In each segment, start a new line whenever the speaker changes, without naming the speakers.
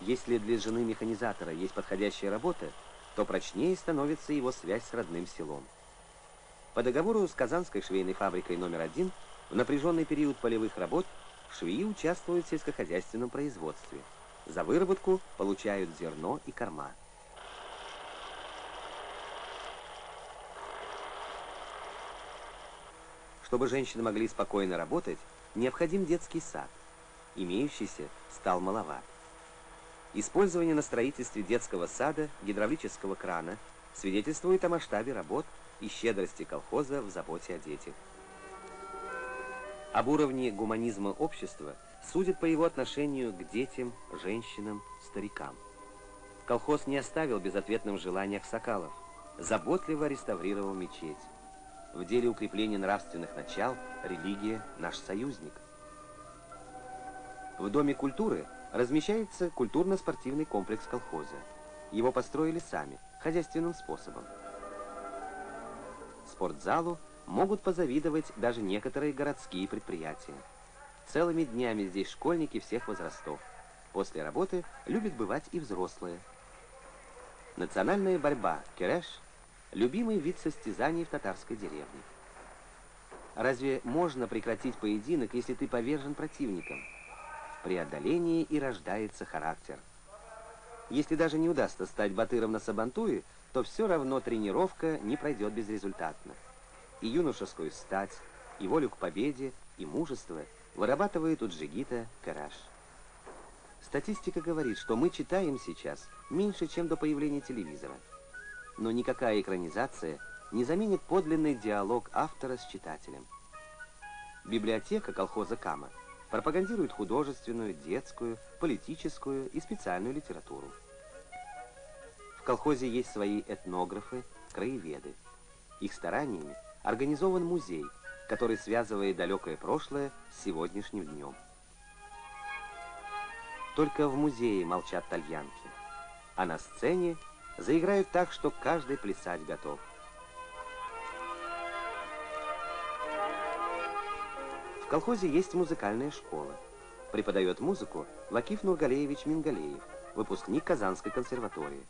Если для жены механизатора есть подходящая работа, то прочнее становится его связь с родным селом. По договору с Казанской швейной фабрикой №1 в напряженный период полевых работ швеи участвуют в сельскохозяйственном производстве. За выработку получают зерно и корма. Чтобы женщины могли спокойно работать, необходим детский сад. Имеющийся стал маловат. Использование на строительстве детского сада гидравлического крана свидетельствует о масштабе работ и щедрости колхоза в заботе о детях. Об уровне гуманизма общества судят по его отношению к детям, женщинам, старикам. Колхоз не оставил безответным желания аксакалов, заботливо реставрировал мечеть. В деле укрепления нравственных начал религия – наш союзник. В Доме культуры размещается культурно-спортивный комплекс колхоза. Его построили сами, хозяйственным способом. Спортзалу могут позавидовать даже некоторые городские предприятия. Целыми днями здесь школьники всех возрастов. После работы любят бывать и взрослые. Национальная борьба кереш – любимый вид состязаний в татарской деревне. Разве можно прекратить поединок, если ты повержен противником? В преодолении и рождается характер. Если даже не удастся стать батыром на сабантуе, то все равно тренировка не пройдет безрезультатно. И юношескую стать, и волю к победе, и мужество вырабатывает у джигита кереш. Статистика говорит, что мы читаем сейчас меньше, чем до появления телевизора. Но никакая экранизация не заменит подлинный диалог автора с читателем. Библиотека колхоза Кама пропагандирует художественную, детскую, политическую и специальную литературу. В колхозе есть свои этнографы, краеведы. Их стараниями организован музей, который связывает далекое прошлое с сегодняшним днем. Только в музее молчат тальянки, а на сцене заиграют так, что каждый плясать готов. В колхозе есть музыкальная школа. Преподает музыку Вакиф Нургалеевич Мингалеев, выпускник Казанской консерватории.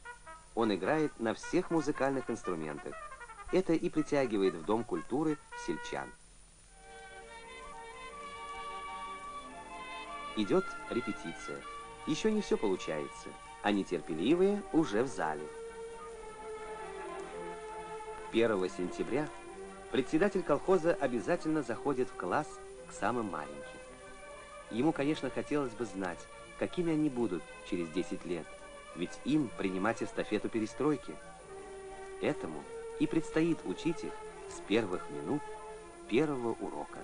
Он играет на всех музыкальных инструментах. Это и притягивает в Дом культуры сельчан. Идет репетиция. Еще не все получается, а нетерпеливые уже в зале. 1 сентября председатель колхоза обязательно заходит в класс к самым маленьким. Ему, конечно, хотелось бы знать, какими они будут через 10 лет, ведь им принимать эстафету перестройки. Этому и предстоит учить их с первых минут первого урока.